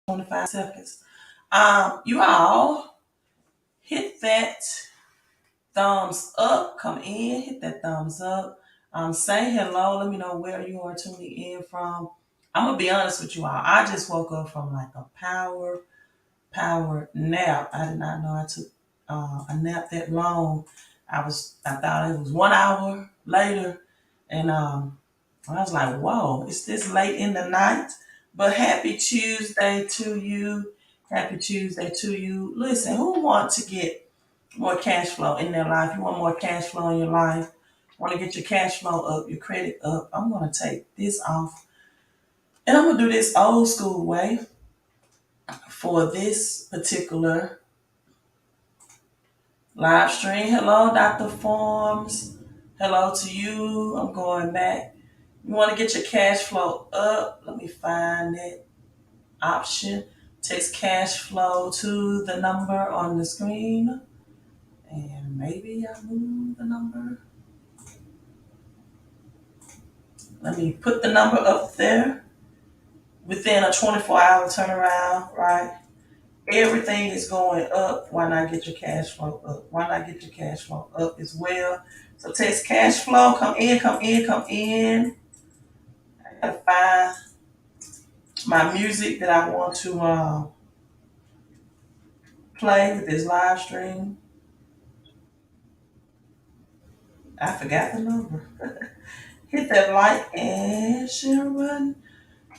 25 seconds. You all hit that thumbs up. Come in, hit that thumbs up. Say hello. Let me know where you are tuning in from. I'm gonna be honest with you all. I just woke up from like a power nap. I did not know I took a nap that long. I thought it was 1 hour later, and I was like, whoa, it's this late in the night. But happy Tuesday to you. Happy Tuesday to you. Listen, who wants to get more cash flow in their life? You want more cash flow in your life? Want to get your cash flow up, your credit up? I'm going to take this off. And I'm going to do this old school way for this particular live stream. Hello, Dr. Forms. Hello to you. I'm going back. You want to get your cash flow up? Let me find it. Option, text cash flow to the number on the screen, and maybe I move the number. Let me put the number up there within a 24-hour turnaround, right? Everything is going up. Why not get your cash flow up? Why not get your cash flow up as well? So text cash flow, come in, come in, come in. I gotta find my music that I want to play with this live stream. I forgot the number. Hit that like and share button.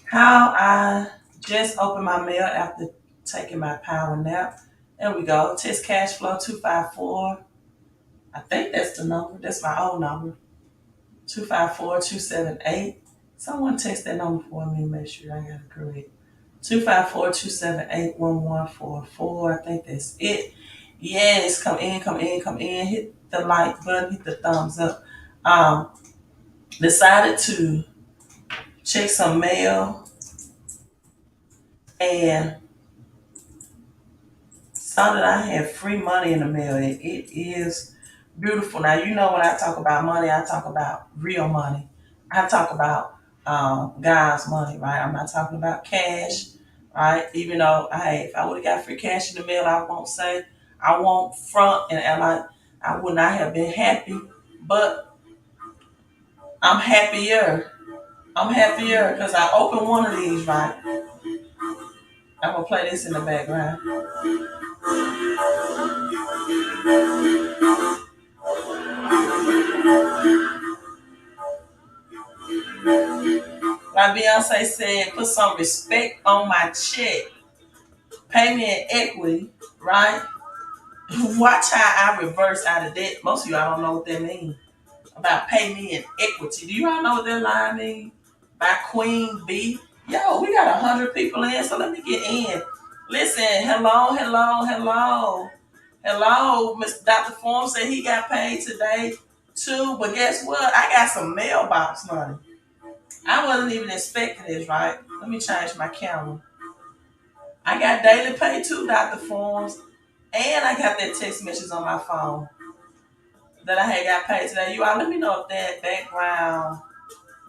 How I just opened my mail after taking my power nap. There we go. Test cash flow 254. I think that's the number. That's my old number. 254-278. Someone text that number for me. Make sure I got it correct. 254-278-1144. I think that's it. Yes, come in, come in, come in. Hit the like button, hit the thumbs up. Decided to check some mail and saw that I had free money in the mail, and it is beautiful. Now, you know, when I talk about money, I talk about real money. I talk about God's money, right? I'm not talking about cash, right? Even though, hey, if I would have got free cash in the mail, I won't front and I would not have been happy, but I'm happier. I'm happier because I opened one of these, right? I'm going to play this in the background. Like Beyonce said, put some respect on my check. Pay me in equity, right? Watch how I reverse out of debt. Most of y'all don't know what that means. About pay me in equity. Do you all know what that line means? By Queen B. Yo, we got 100 people in, so let me get in. Listen, hello, hello, hello. Hello, Mr. Dr. Form said he got paid today too. But guess what? I got some mailbox money. I wasn't even expecting this, right? Let me change my camera. I got daily pay too, Dr. Forms. And I got that text message on my phone that I had got paid today. You all let me know if that background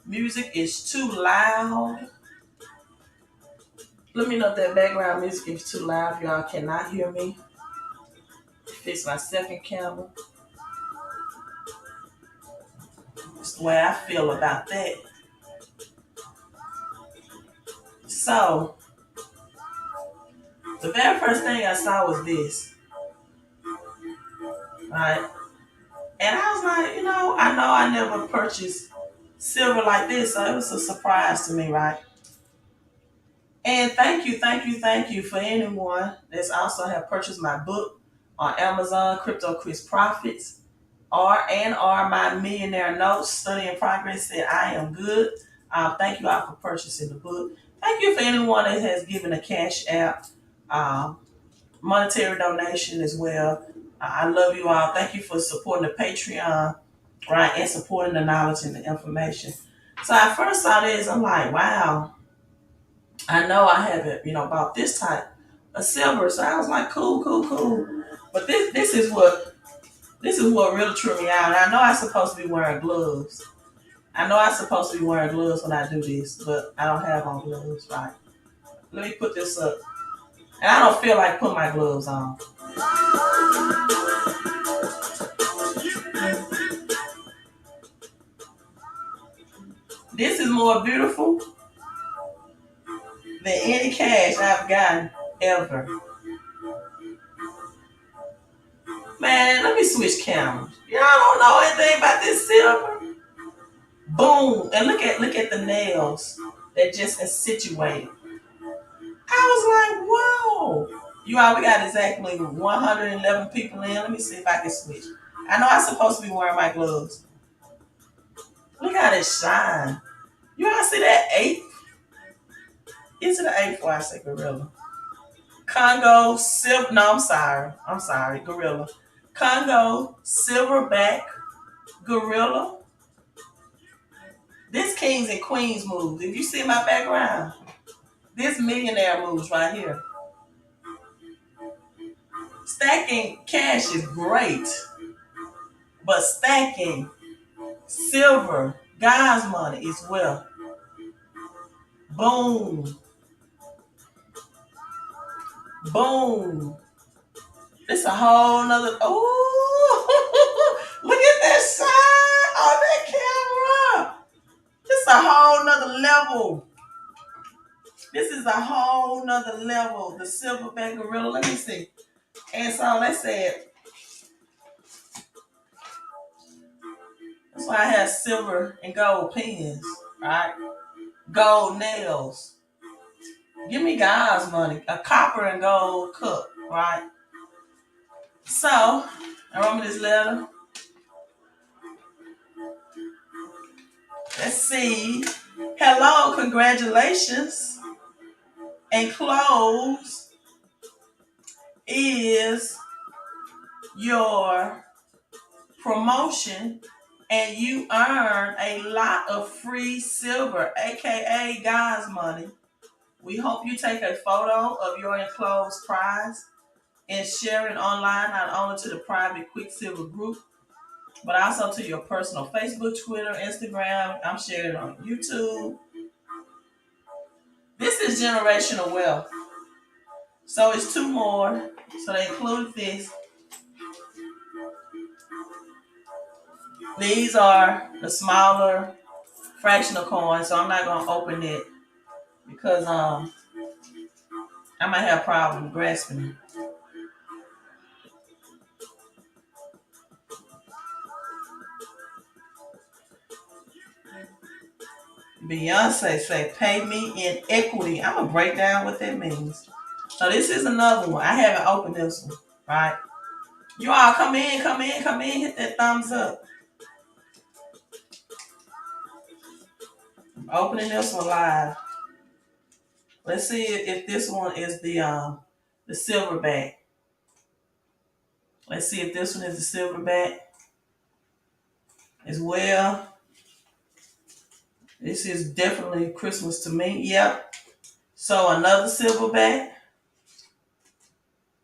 music is too loud. Let me know if that background music is too loud. If y'all cannot hear me. Fix my second camera. That's the way I feel about that. So, the very first thing I saw was this. Right? And I was like, I know I never purchased silver like this, so it was a surprise to me, right? And thank you, thank you, thank you for anyone that's also have purchased my book on Amazon, Crypto Chris Profits, or my Millionaire Notes, Study in Progress said I am good. Thank you all for purchasing the book. Thank you for anyone that has given a cash app, monetary donation as well. I love you all. Thank you for supporting the Patreon, right, and supporting the knowledge and the information. So I first saw this, I'm like, wow, I know I haven't, bought this type of silver. So I was like, cool, cool, cool. But this is what really threw me out. And I know I'm supposed to be wearing gloves. I know I'm supposed to be wearing gloves when I do this, but I don't have on gloves, right? Let me put this up. And I don't feel like putting my gloves on. This is more beautiful than any cash I've gotten ever. Man, let me switch cameras. Y'all don't know anything about this silver. Boom. And look at the nails. They're just as situated. I was like, whoa. You all, we got exactly 111 people in. Let me see if I can switch. I know I'm supposed to be wearing my gloves. Look how they shine. You all see that eight? Is it an eight before I say gorilla? Congo silver. No, I'm sorry. I'm sorry. Gorilla. Congo silverback gorilla. This kings and queens moves. If you see my background, this millionaire moves right here. Stacking cash is great, but stacking silver, God's money is wealth. Boom, boom. It's a whole nother. Oh, look at that shine on that camera. It's a whole nother level. This is a whole nother level. The silverback gorilla. Let me see. And so let's say it. That's why I have silver and gold pens, right? Gold nails. Give me God's money. A copper and gold cup, right? So, I wrote me this letter. Let's see. Hello, congratulations. Enclosed is your promotion, and you earn a lot of free silver, aka God's money. We hope you take a photo of your enclosed prize and share it online, not only to the private Quicksilver group, but also to your personal Facebook, Twitter, Instagram. I'm sharing it on YouTube. This is generational wealth. So it's two more. So they include this. These are the smaller fractional coins, so I'm not gonna open it because I might have a problem grasping it. Beyonce say, pay me in equity. I'm gonna break down what that means. So this is another one. I haven't opened this one, right? You all come in, come in, come in, hit that thumbs up. I'm opening this one live. Let's see if this one is the silverback. Let's see if this one is the silverback as well. This is definitely Christmas to me. Yep. So another silverback.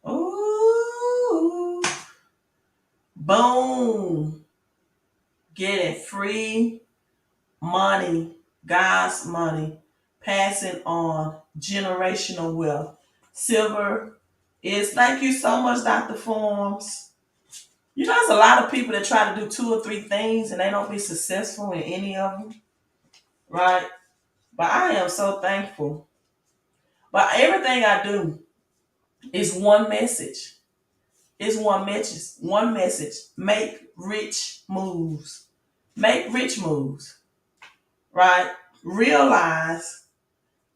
Ooh. Boom. Getting free money, God's money, passing on generational wealth. Silver is thank you so much, Dr. Forms. You know, there's a lot of people that try to do two or three things and they don't be successful in any of them, right? But I am so thankful. But everything I do is one message. It's one message. One message. Make rich moves. Make rich moves, right? Realize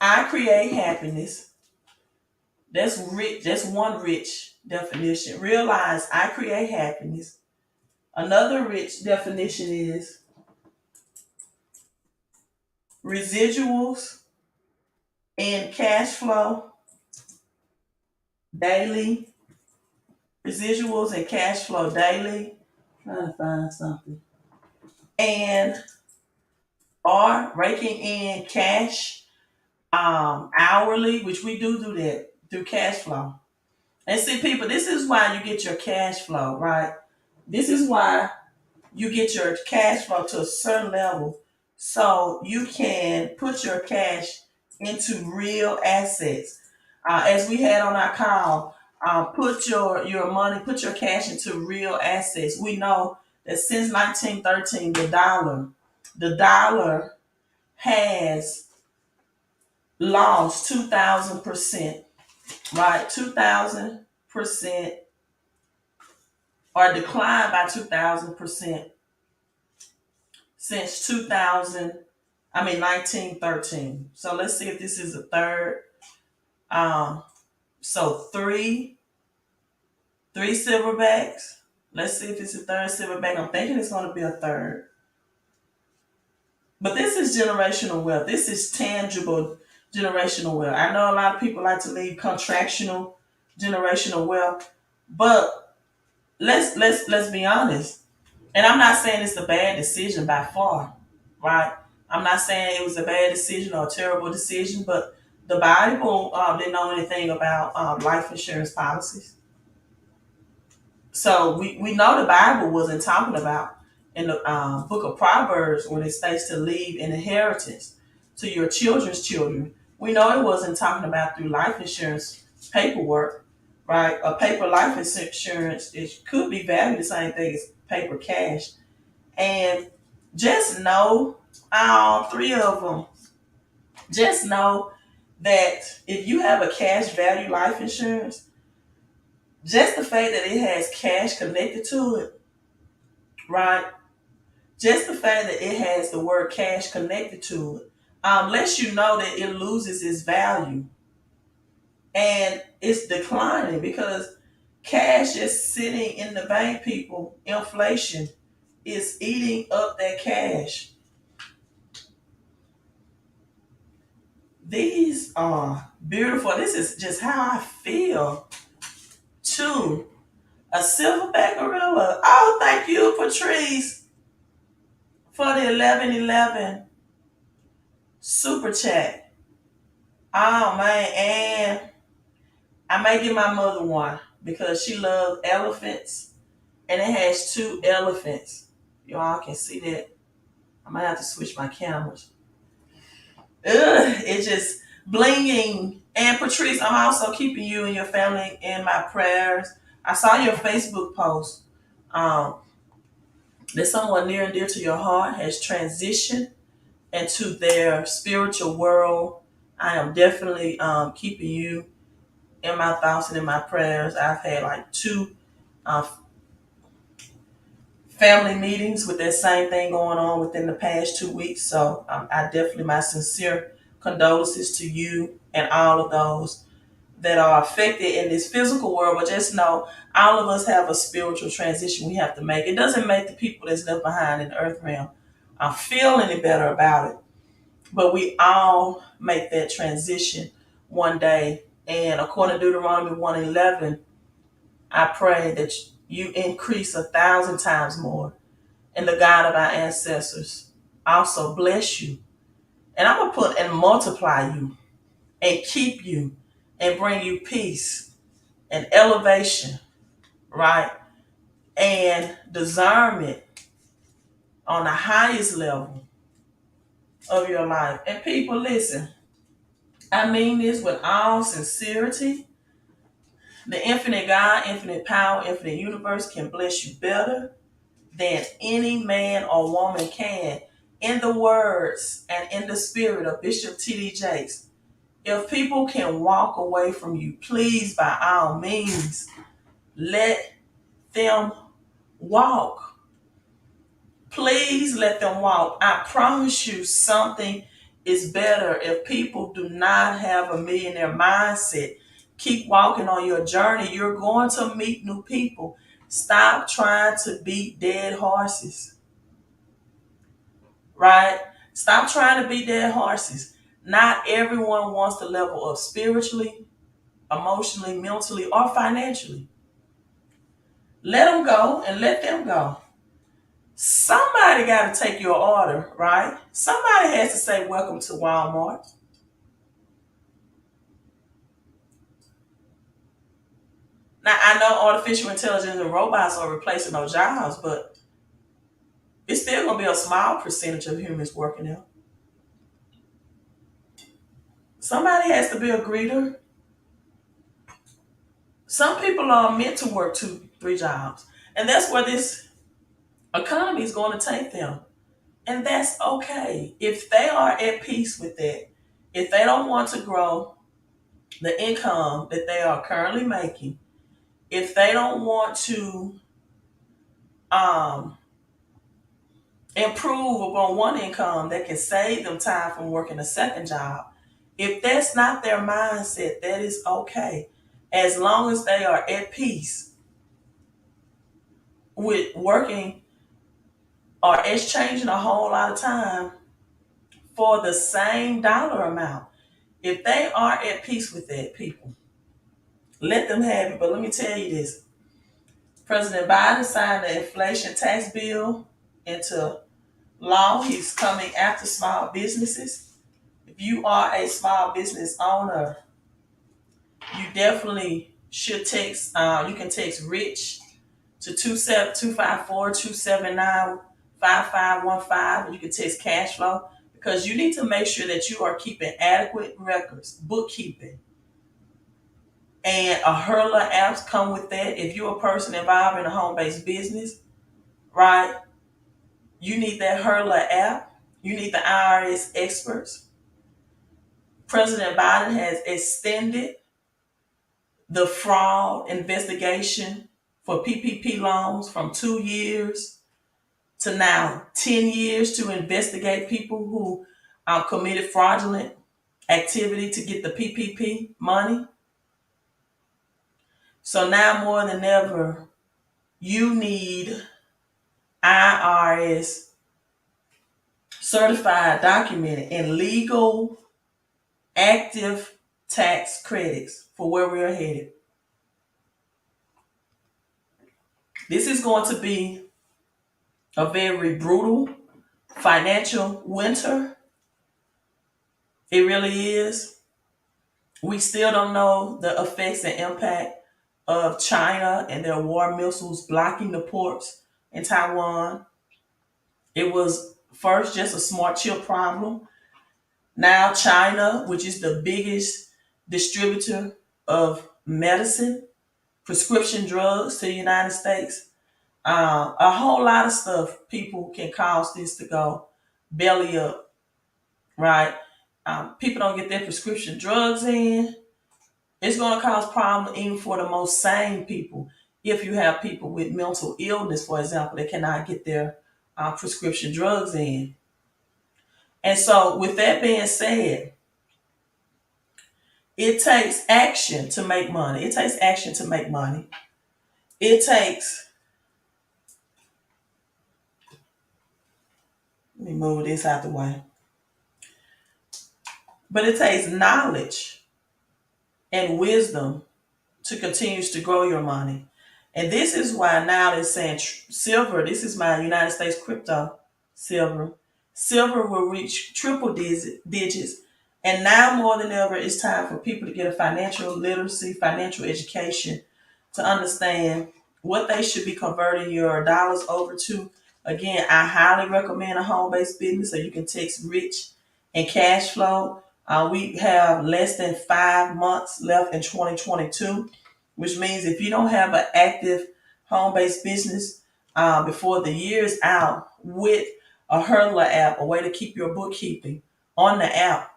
I create happiness. That's rich. That's one rich definition. Realize I create happiness. Another rich definition is residuals and cash flow daily. Residuals and cash flow daily. Trying to find something. And are raking in cash hourly, which we do that through cash flow. And see, people, this is why you get your cash flow, right? This is why you get your cash flow to a certain level so you can put your cash into real assets. As we had on our call, put your money, put your cash into real assets. We know that since 1913, the dollar has lost 2,000%, right? 2,000%, or declined by 2,000% since 1913. So let's see if this is a third. Um, so three silverbacks. Let's see if it's a third silverback. I'm thinking it's going to be a third. But this is generational wealth. This is tangible generational wealth. I know a lot of people like to leave contractional generational wealth, but let's be honest. And I'm not saying it's a bad decision by far, right? I'm not saying it was a bad decision or a terrible decision, but the Bible didn't know anything about life insurance policies. So we know the Bible wasn't talking about in the book of Proverbs when it states to leave an inheritance to your children's children. We know it wasn't talking about through life insurance paperwork, right? A paper life insurance, it could be valued the same thing as paper cash. And just know, all three of them, just know that if you have a cash value life insurance, just the fact that it has cash connected to it, right? Just the fact that it has the word cash connected to it lets you know that it loses its value and it's declining because cash is sitting in the bank, people. Inflation is eating up that cash. These are beautiful. This is just how I feel too. A silverback gorilla. Oh, thank you, Patrice, for the 1111 super chat. Oh man, and I may give my mother one because she loves elephants, and it has two elephants. You all can see that. I might have to switch my cameras. It's just blinging. And Patrice, I'm also keeping you and your family in my prayers. I saw your Facebook post um, that someone near and dear to your heart has transitioned into their spiritual world. I am definitely keeping you in my thoughts and in my prayers. I've had like two uh, family meetings with that same thing going on within the past 2 weeks. So I definitely, my sincere condolences to you and all of those that are affected in this physical world. But just know, all of us have a spiritual transition we have to make. It doesn't make the people that's left behind in the earth realm feel any better about it. But we all make that transition one day. And according to Deuteronomy 1:11, I pray that you increase 1,000 times more. And the God of our ancestors also bless you. And I'm going to put and multiply you and keep you and bring you peace and elevation, right? And discernment on the highest level of your life. And people, listen, I mean this with all sincerity. The infinite God, infinite power, infinite universe can bless you better than any man or woman can. In the words and in the spirit of Bishop T.D. Jakes, if people can walk away from you, please, by all means, let them walk. Please let them walk. I promise you something is better if people do not have a millionaire mindset. Keep walking on your journey. You're going to meet new people. Stop trying to beat dead horses, right? Stop trying to beat dead horses. Not everyone wants to level up spiritually, emotionally, mentally, or financially. Let them go and let them go. Somebody got to take your order, right? Somebody has to say, welcome to Walmart. Now, I know artificial intelligence and robots are replacing those jobs, but it's still going to be a small percentage of humans working there. Somebody has to be a greeter. Some people are meant to work two, three jobs. And that's where this economy is going to take them. And that's okay. If they are at peace with that, if they don't want to grow the income that they are currently making, if they don't want to um, improve upon one income that can save them time from working a second job, if that's not their mindset, that is okay. As long as they are at peace with working or exchanging a whole lot of time for the same dollar amount. If they are at peace with that, people, let them have it. But let me tell you this. President Biden signed the inflation tax bill into law. He's coming after small businesses. If you are a small business owner, you definitely should text, you can text RICH to 254-279-5515. You can text cash flow because you need to make sure that you are keeping adequate records, bookkeeping. And a hurler apps come with that. If you're a person involved in a home-based business, right, you need that hurler app. You need the IRS experts. President Biden has extended the fraud investigation for PPP loans from 2 years to now 10 years to investigate people who committed fraudulent activity to get the PPP money. So now more than ever, you need IRS certified, documented, and legal active tax credits for where we're headed. This is going to be a very brutal financial winter. It really is. We still don't know the effects and impact of China and their war missiles blocking the ports in Taiwan. It was first just a smart chip problem. Now China, which is the biggest distributor of medicine, prescription drugs to the United States, a whole lot of stuff people can cause this to go belly up, right? People don't get their prescription drugs in. It's going to cause problems even for the most sane people. If you have people with mental illness, for example, they cannot get their prescription drugs in. And so, with that being said, it takes action to make money. It takes action to make money. It takes, let me move this out the way, but it takes knowledge and wisdom to continue to grow your money. And this is why now they're saying silver, this is my United States crypto silver. Silver will reach triple digits. And now more than ever, it's time for people to get a financial literacy, financial education to understand what they should be converting your dollars over to. Again, I highly recommend a home-based business so you can text rich and cash flow. We have less than 5 months left in 2022, which means if you don't have an active home-based business before the year is out with a hurdler app, a way to keep your bookkeeping on the app,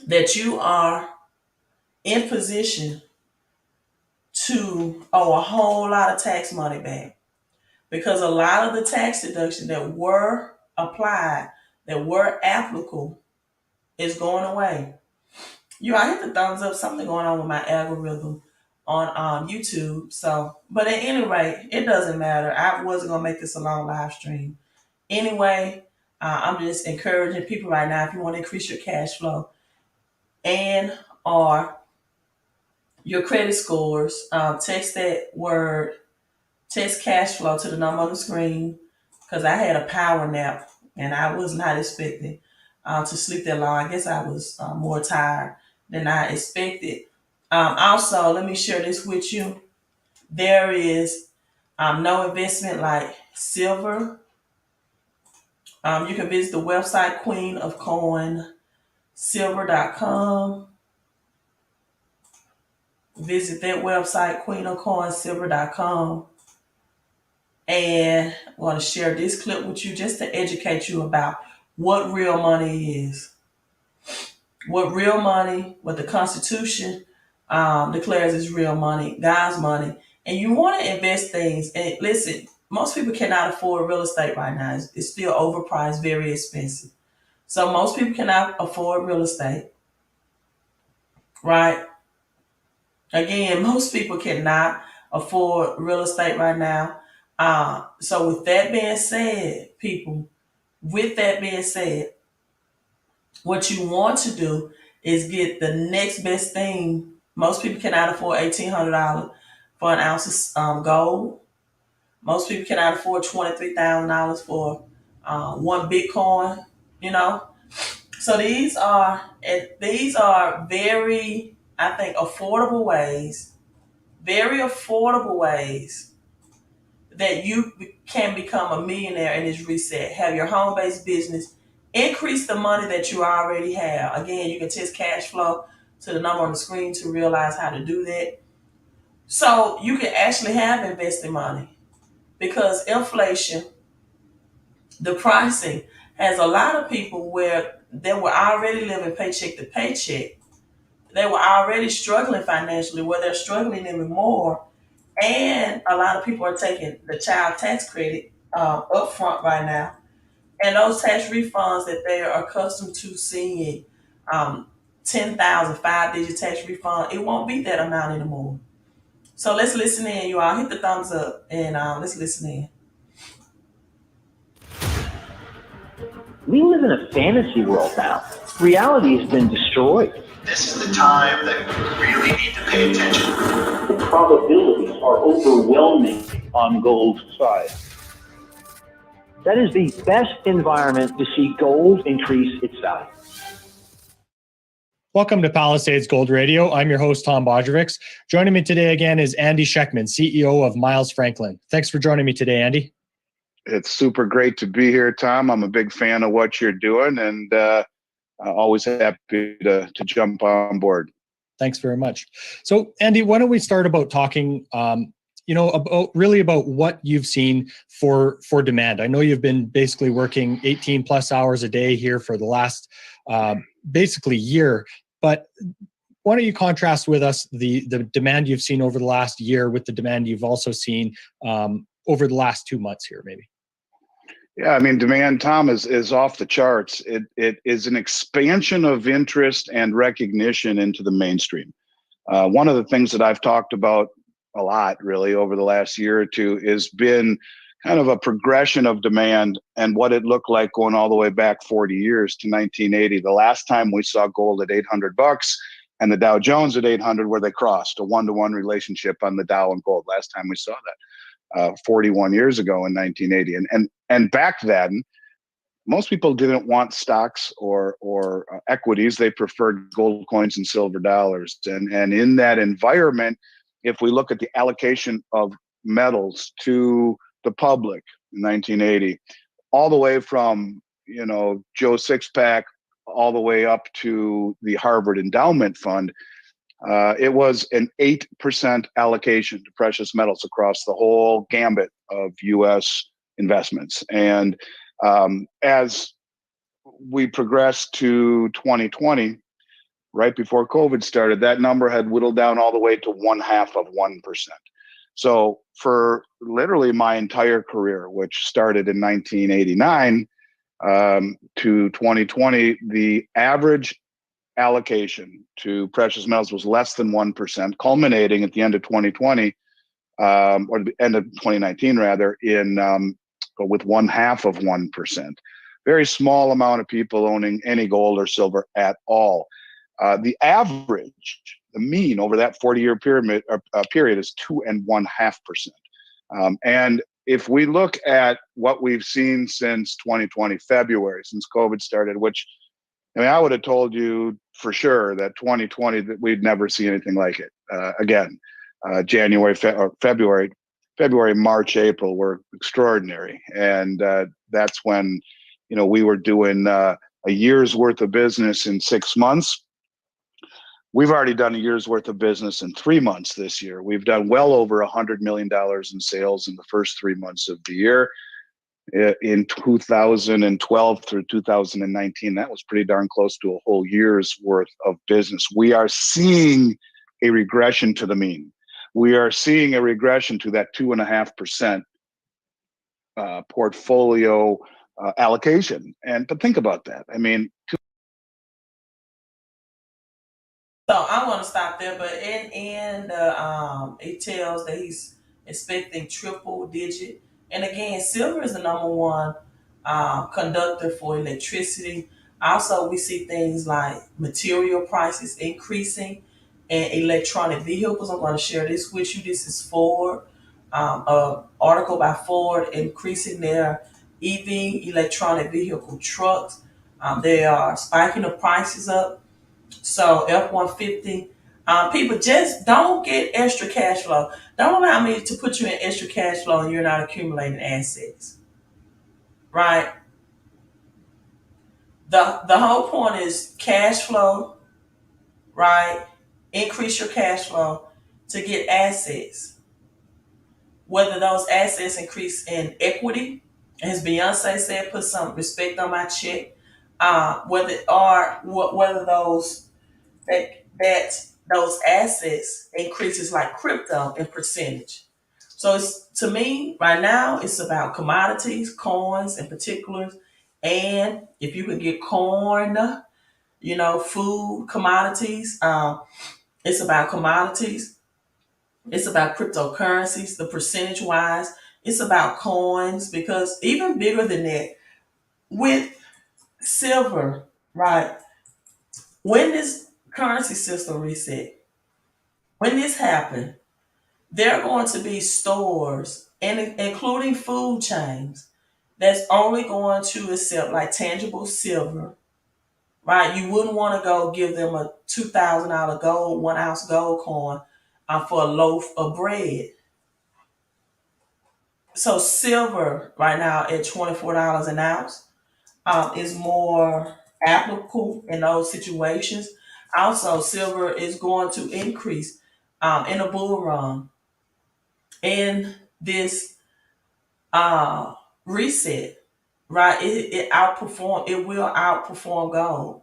that you are in position to owe a whole lot of tax money back. Because a lot of the tax deductions that were applied, that were applicable, is going away. I hit the thumbs up. Something going on with my algorithm on YouTube. So, but at any rate, it doesn't matter. I wasn't gonna make this a long live stream. Anyway, I'm just encouraging people right now. If you want to increase your cash flow and or your credit scores, text that word, text cash flow to the number on the screen. Because I had a power nap and I was not expecting to sleep that long. I guess I was more tired than I expected. Also, let me share this with you. There is no investment like silver. You can visit the website queenofcoinsilver.com. visit that website, queenofcoinsilver.com. And I want to share this clip with you just to educate you about what real money is. What the Constitution declares is real money, God's money. And you want to invest things. And listen, most people cannot afford real estate right now. It's still overpriced, very expensive. So most people cannot afford real estate, right? Again, most people cannot afford real estate right now. So with that being said, people, with that being said, what you want to do is get the next best thing. Most people cannot afford $1,800 for an ounce of gold. Most people cannot afford $23,000 for one Bitcoin. You know, so these are very, I think, very affordable ways that you can become a millionaire in this reset. Have your home-based business, increase the money that you already have. Again, you can test cash flow to the number on the screen to realize how to do that. So you can actually have invested money because inflation, the pricing, has a lot of people where they were already living paycheck to paycheck. They were already struggling financially, where they're struggling even more. And a lot of people are taking the child tax credit up front right now. And those tax refunds that they are accustomed to seeing, 10,000, digit tax refund, it won't be that amount anymore. So let's listen in, you all. Hit the thumbs up and let's listen in. We live in a fantasy world now. Reality has been destroyed. This is the time that we really need to pay attention. The probabilities are overwhelming on gold's side. That is the best environment to see gold increase its value. Welcome to Palisades Gold Radio. I'm your host, Tom Bodrovics. Joining me today again is Andy Schectman, CEO of Miles Franklin. Thanks for joining me today, Andy. It's super great to be here, Tom. I'm a big fan of what you're doing, and always happy to jump on board. Thanks very much. So, Andy, why don't we start about talking, about what you've seen for demand. I know you've been basically working 18 plus hours a day here for the last basically year, but why don't you contrast with us the demand you've seen over the last year with the demand you've also seen over the last 2 months here, maybe? Yeah, I mean, demand, Tom, is off the charts. It is an expansion of interest and recognition into the mainstream. One of the things that I've talked about a lot, really, over the last year or two has been kind of a progression of demand and what it looked like going all the way back 40 years to 1980. The last time we saw gold at $800 and the Dow Jones at 800, where they crossed a 1-to-1 relationship on the Dow and gold. Last time we saw that. 41 years ago in 1980. And back then, most people didn't want stocks or equities. They preferred gold coins and silver dollars. And in that environment, if we look at the allocation of metals to the public in 1980, all the way from, Joe Sixpack all the way up to the Harvard Endowment Fund, it was an 8% allocation to precious metals across the whole gambit of U.S. investments. And as we progressed to 2020, right before COVID started, that number had whittled down all the way to 0.5%. So for literally my entire career, which started in 1989 to 2020, the average allocation to precious metals was less than 1%, culminating at the end of 2020, or the end of 2019 rather, with 0.5%. Very small amount of people owning any gold or silver at all. The average, the mean over that 40-year period is 2.5%. And if we look at what we've seen since 2020 February, since COVID started, which I would have told you for sure that 2020 that we'd never see anything like it again. January, February, March, April were extraordinary, and that's when we were doing a year's worth of business in 6 months. We've already done a year's worth of business in 3 months this year. We've done well over $100 million in sales in the first 3 months of the year. In 2012 through 2019, that was pretty darn close to a whole year's worth of business. We are seeing a regression to the mean. We are seeing a regression to that 2.5% portfolio allocation. But think about that. I mean, So I want to stop there, but in the it tells that he's expecting triple digit. And again, silver is the number one conductor for electricity. Also, we see things like material prices increasing and electronic vehicles. I'm going to share this with you. This is Ford, an article by Ford increasing their EV electronic vehicle trucks. They are spiking the prices up. So F-150, people just don't get extra cash flow. Don't allow me to put you in extra cash flow and you're not accumulating assets, right? The whole point is cash flow, right? Increase your cash flow to get assets. Whether those assets increase in equity, as Beyonce said, put some respect on my check. Whether that those assets increases like crypto in percentage. So it's to me right now it's about commodities, coins in particular, and if you can get corn, food commodities. It's about commodities. It's about cryptocurrencies. The percentage wise, it's about coins because even bigger than that with silver, right? When this currency system reset, when this happened, there are going to be stores, and including food chains, that's only going to accept like tangible silver, right? You wouldn't want to go give them a $2,000 gold, 1 ounce gold coin for a loaf of bread. So silver right now at $24 an ounce is more applicable in those situations. Also, silver is going to increase in a bull run in this uh reset, right? It will outperform gold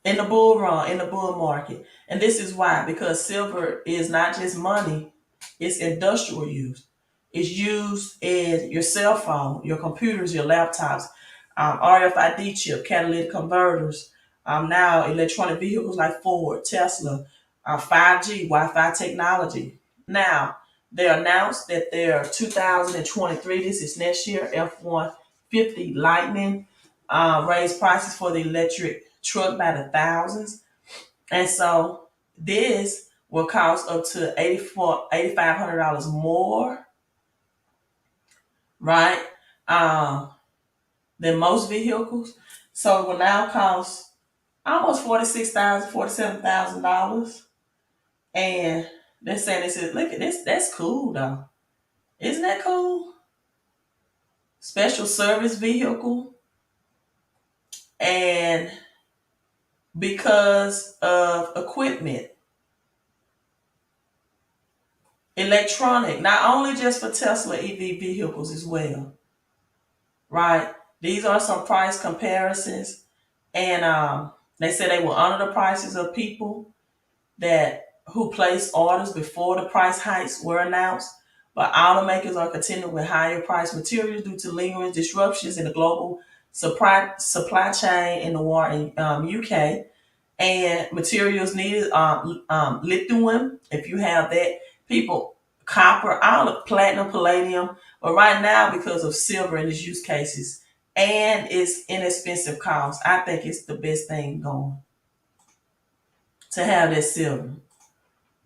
in the bull run, in the bull market. And this is why, because silver is not just money, it's industrial use. It's used in your cell phone, your computers, your laptops, RFID chip, catalytic converters, now electronic vehicles like Ford, Tesla, 5G, Wi-Fi technology. Now, they announced that their 2023, this is next year, F-150 Lightning raised prices for the electric truck by the thousands. And so this will cost up to $8,500 more, right? Um, than most vehicles. So it will now cost almost $46,000, $47,000. And they're saying this is look at this, that's cool though. Isn't that cool? Special service vehicle. And because of equipment, electronic, not only just for Tesla EV vehicles as well, right? These are some price comparisons, and they said they will honor the prices of people that who placed orders before the price hikes were announced. But automakers are contending with higher price materials due to lingering disruptions in the global supply chain in the war in UK, and materials needed lithium. If you have that, people, copper, all of platinum, palladium. But right now, because of silver in its use cases and its inexpensive cost, I think it's the best thing going to have that silver,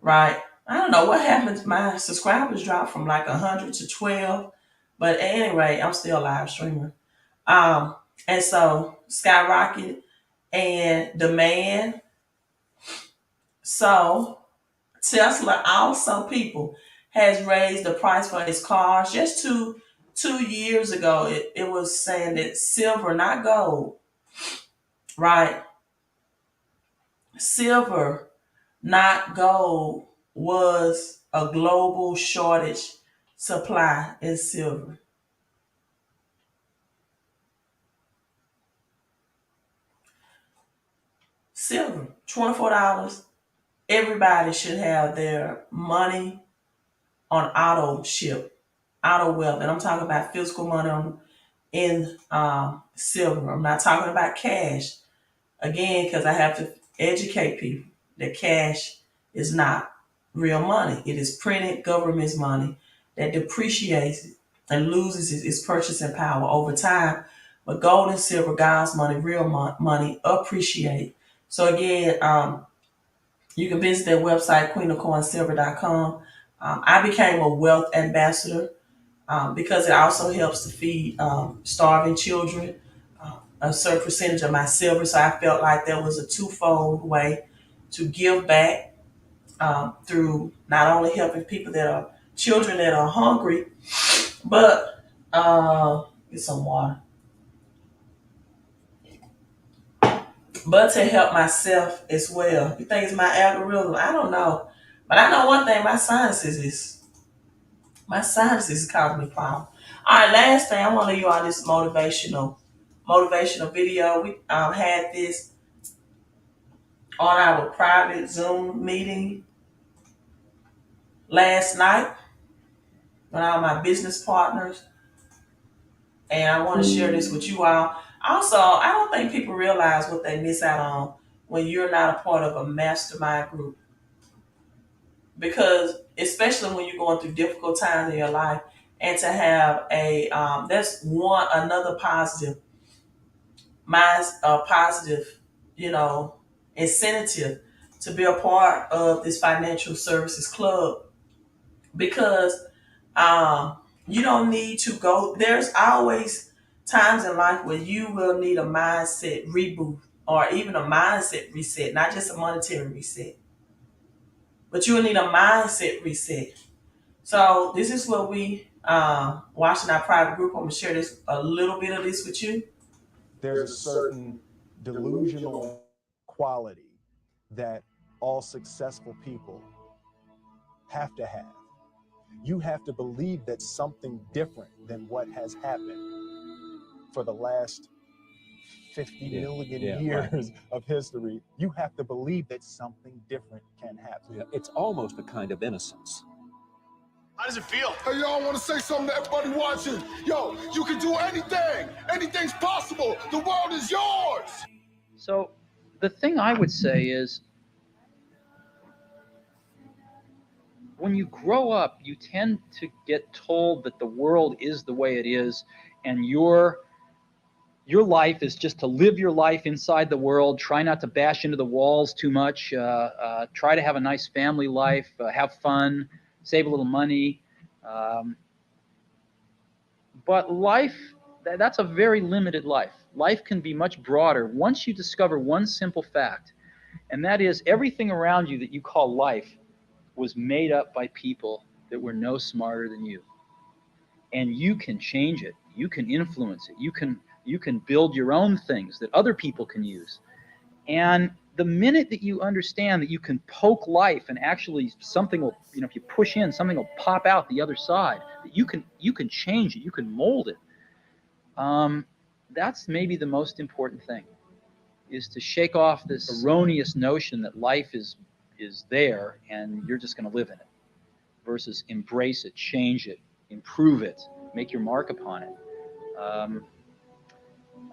right? I don't know what happened. My subscribers dropped from like 100 to 12, but at any rate, I'm still a live streamer. Um, and so skyrocket and demand. So Tesla also, people, has raised the price for its cars. Just two years ago, it was saying that silver, not gold, right, silver, not gold, was a global shortage supply in silver. Silver, $24. Everybody should have their money on auto ship, auto wealth. And I'm talking about physical money in silver. I'm not talking about cash. Again, because I have to educate people that cash is not real money. It is printed government's money that depreciates and loses its purchasing power over time. But gold and silver, God's money, real money, appreciate. So again, you can visit their website, queenofcoinsilver.com. I became a wealth ambassador because it also helps to feed starving children, a certain percentage of my silver. So I felt like there was a twofold way to give back through not only helping people that are children that are hungry, but get some water, but to help myself as well. You think it's my algorithm? I don't know, but I know one thing: my sinuses is causing me problems. All right, last thing I want to leave you on this motivational video. We had this on our private Zoom meeting last night with all my business partners, and I want to share this with you all. Also, I don't think people realize what they miss out on when you're not a part of a mastermind group, because especially when you're going through difficult times in your life, and to have a that's one another positive, mine's a positive, you know, incentive to be a part of this financial services club, because um, you don't need to go. There's always times in life where you will need a mindset reboot or even a mindset reset, not just a monetary reset, but you will need a mindset reset. So this is what we watching our private group. I'm gonna share this a little bit of this with you. There's a certain delusional quality that all successful people have to have. You have to believe that something different than what has happened for the last 50 million years of history. You have to believe that something different can happen. Yeah, it's almost a kind of innocence. How does it feel? Hey, y'all want to say something to everybody watching? Yo, you can do anything. Anything's possible. The world is yours. So the thing I would say is, when you grow up, you tend to get told that the world is the way it is, and your life is just to live your life inside the world. Try not to bash into the walls too much. Try to have a nice family life. Have fun. Save a little money. But life, that's a very limited life. Life can be much broader once you discover one simple fact, and that is everything around you that you call life was made up by people that were no smarter than you. And you can change it. You can influence it. You can build your own things that other people can use. And the minute that you understand that you can poke life and actually something will, if you push in, something will pop out the other side, that you can change it, you can mold it. That's maybe the most important thing, is to shake off this erroneous notion that life is there and you're just going to live in it, versus embrace it, change it, improve it, make your mark upon it.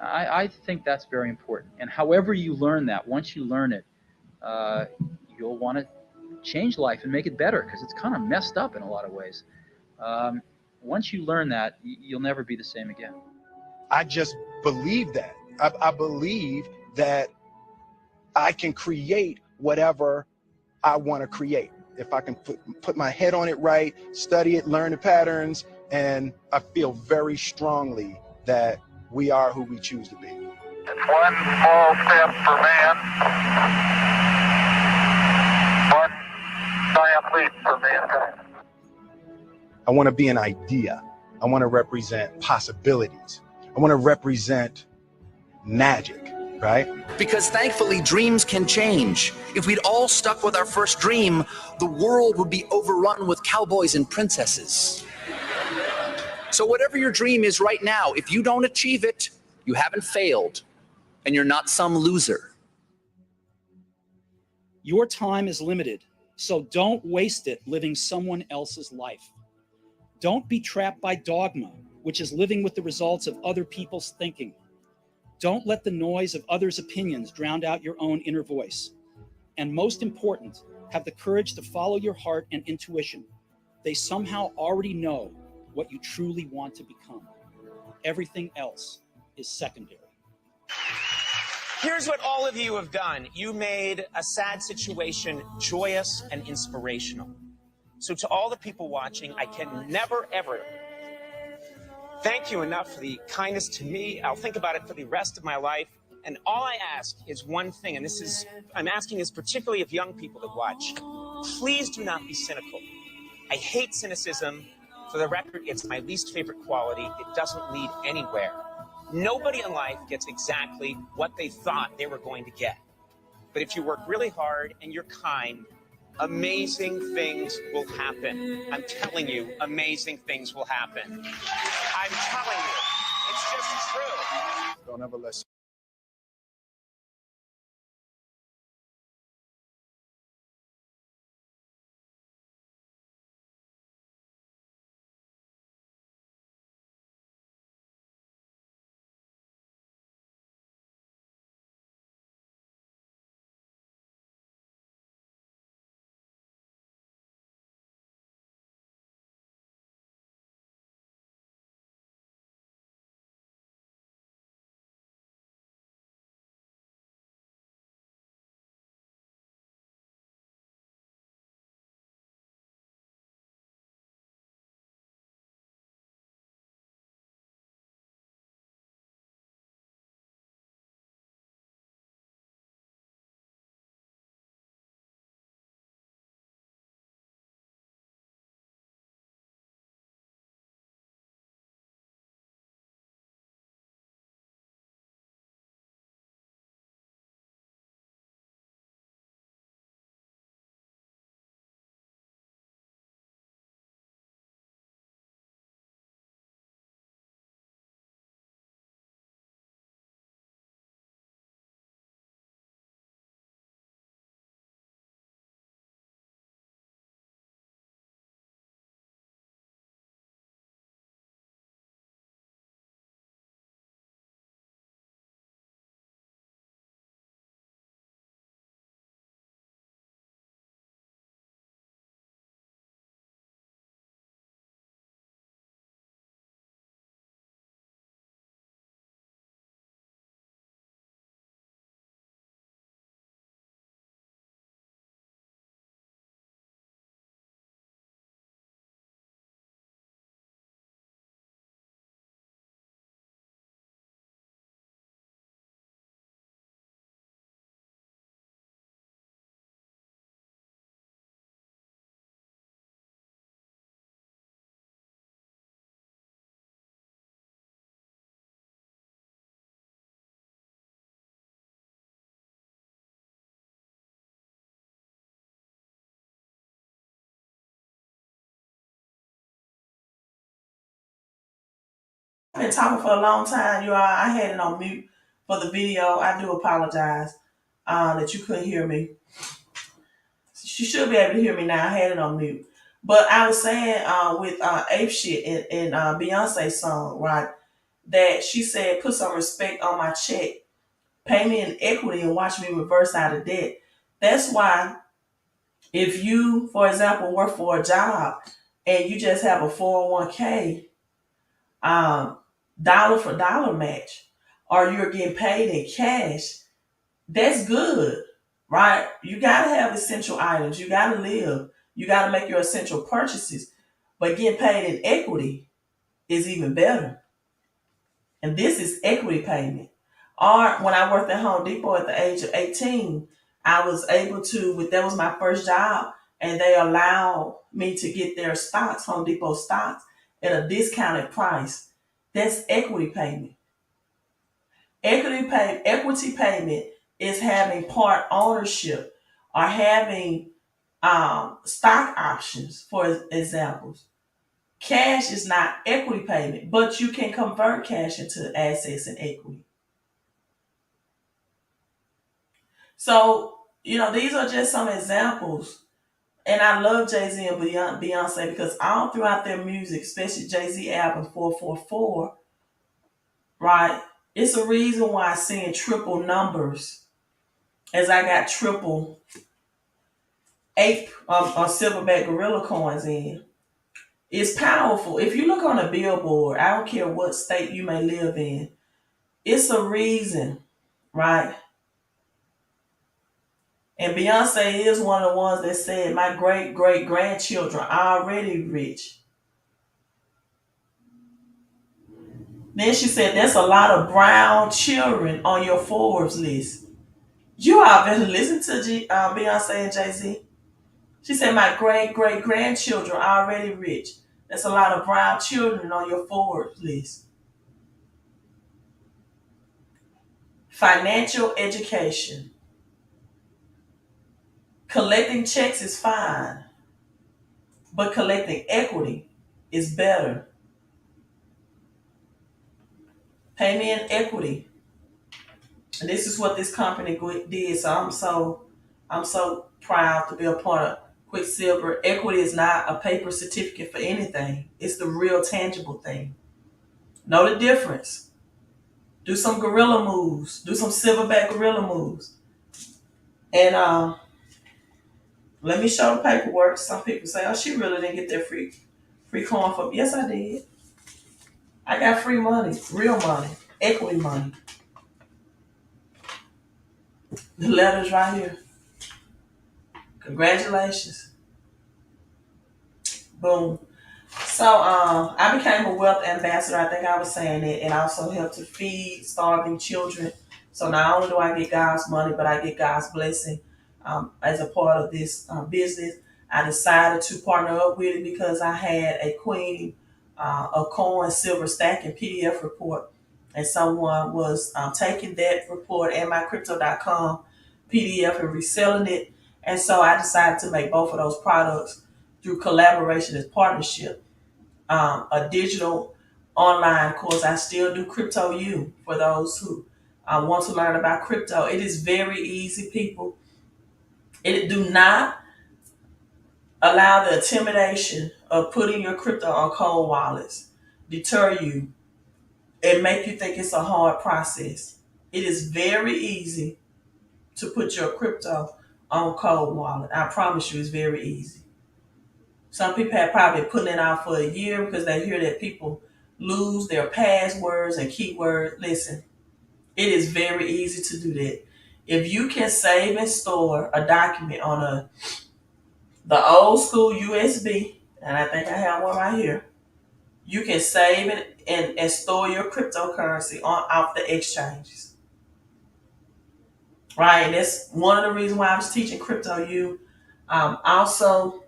I think that's very important. And however you learn that, once you learn it, you'll want to change life and make it better, because it's kind of messed up in a lot of ways. Once you learn that, you'll never be the same again. I just believe that. I believe that I can create whatever I want to create. If I can put my head on it right, study it, learn the patterns, and I feel very strongly that we are who we choose to be. It's one small step for man, one giant leap for mankind. I want to be an idea. I want to represent possibilities. I want to represent magic. right? Because thankfully, dreams can change. If we'd all stuck with our first dream, the world would be overrun with cowboys and princesses. So whatever your dream is right now, if you don't achieve it, you haven't failed, and you're not some loser. Your time is limited, so don't waste it living someone else's life. Don't be trapped by dogma, which is living with the results of other people's thinking. Don't let the noise of others' opinions drown out your own inner voice. And most important, have the courage to follow your heart and intuition. They somehow already know what you truly want to become. Everything else is secondary. Here's what all of you have done. You made a sad situation joyous and inspirational. So to all the people watching, I can never, ever thank you enough for the kindness to me. I'll think about it for the rest of my life. And all I ask is one thing, and I'm asking this particularly of young people that watch. Please do not be cynical. I hate cynicism. For the record, it's my least favorite quality. It doesn't lead anywhere. Nobody in life gets exactly what they thought they were going to get. But if you work really hard and you're kind, amazing things will happen. I'm telling you, amazing things will happen. I'm telling you, it's just true. Don't ever let I've been talking for a long time, you all. I had it on mute for the video. I do apologize that you couldn't hear me. She should be able to hear me now. I had it on mute. But I was saying with Ape Shit in Beyonce's song, right? That she said, put some respect on my check, pay me in equity, and watch me reverse out of debt. That's why if you, for example, work for a job and you just have a 401k, dollar for dollar match, or you're getting paid in cash, that's good, right? You got to have essential items. You got to live. You got to make your essential purchases. But getting paid in equity is even better. And this is equity payment. Or when I worked at Home Depot at the age of 18, I was able to, that was my first job, and they allowed me to get their stocks, Home Depot stocks, at a discounted price. That's equity payment. Equity payment is having part ownership or having stock options, for examples. Cash is not equity payment, but you can convert cash into assets and equity. So, these are just some examples. And I love Jay-Z and Beyonce because all throughout their music, especially Jay-Z album 444, right? It's a reason why I'm seeing triple numbers as I got triple eight silverback gorilla coins in. It's powerful. If you look on a billboard, I don't care what state you may live in, it's a reason, right? And Beyonce is one of the ones that said, my great great grandchildren are already rich. Then she said, there's a lot of brown children on your Forbes list. You all better listen to Beyonce and Jay-Z. She said, my great great grandchildren are already rich. There's a lot of brown children on your Forbes list. Financial education. Collecting checks is fine, but collecting equity is better. Pay me in equity. And this is what this company did. So I'm so proud to be a part of Quicksilver. Equity is not a paper certificate for anything. It's the real tangible thing. Know the difference. Do some gorilla moves. Do some silverback gorilla moves. And let me show the paperwork. Some people say, oh, she really didn't get that free coin from. Yes, I did. I got free money, real money, equity money. The letter's right here. Congratulations. Boom. So I became a wealth ambassador. I think I was saying it, and also helped to feed starving children. So not only do I get God's money, but I get God's blessing as a part of this business. I decided to partner up with it because I had a Queen a coin silver stacking PDF report, and someone was taking that report and my crypto.com PDF and reselling it. And so I decided to make both of those products through collaboration as partnership. A digital online course. I still do Crypto U for those who want to learn about crypto. It is very easy, people. It do not allow the intimidation of putting your crypto on cold wallets deter you and make you think it's a hard process. It is very easy to put your crypto on cold wallet. I promise you, it's very easy. Some people have probably put it out for a year because they hear that people lose their passwords and keywords. Listen, it is very easy to do that. If you can save and store a document on the old school USB, and I think I have one right here, you can save it and store your cryptocurrency off the exchanges. Right, and that's one of the reasons why I was teaching Crypto U. Also,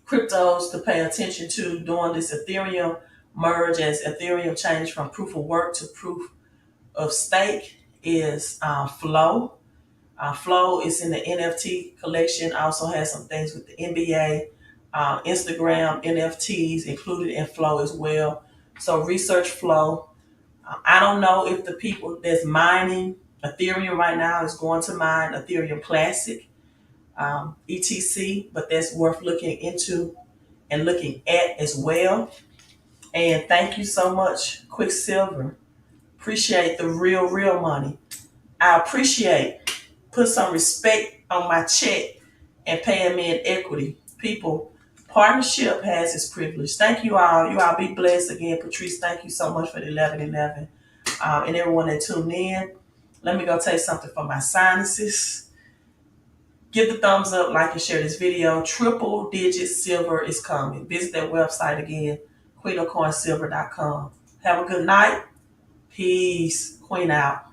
cryptos to pay attention to during this Ethereum merge as Ethereum changed from proof of work to proof of stake is Flow. Flow is in the NFT collection, also has some things with the NBA, Instagram, NFTs included in Flow as well. So research Flow. I don't know if the people that's mining Ethereum right now is going to mine Ethereum Classic, ETC, but that's worth looking into and looking at as well. And thank you so much, Quicksilver. Appreciate the real money. I appreciate, put some respect on my check and paying me in equity. People, partnership has its privilege. Thank you all. You all be blessed. Again, Patrice, thank you so much for the 1111 and everyone that tuned in. Let me go take something for my sinuses. Give the thumbs up, like, and share this video. Triple digit silver is coming. Visit that website again, queenofcoinsilver.com. Have a good night. Peace. Queen out.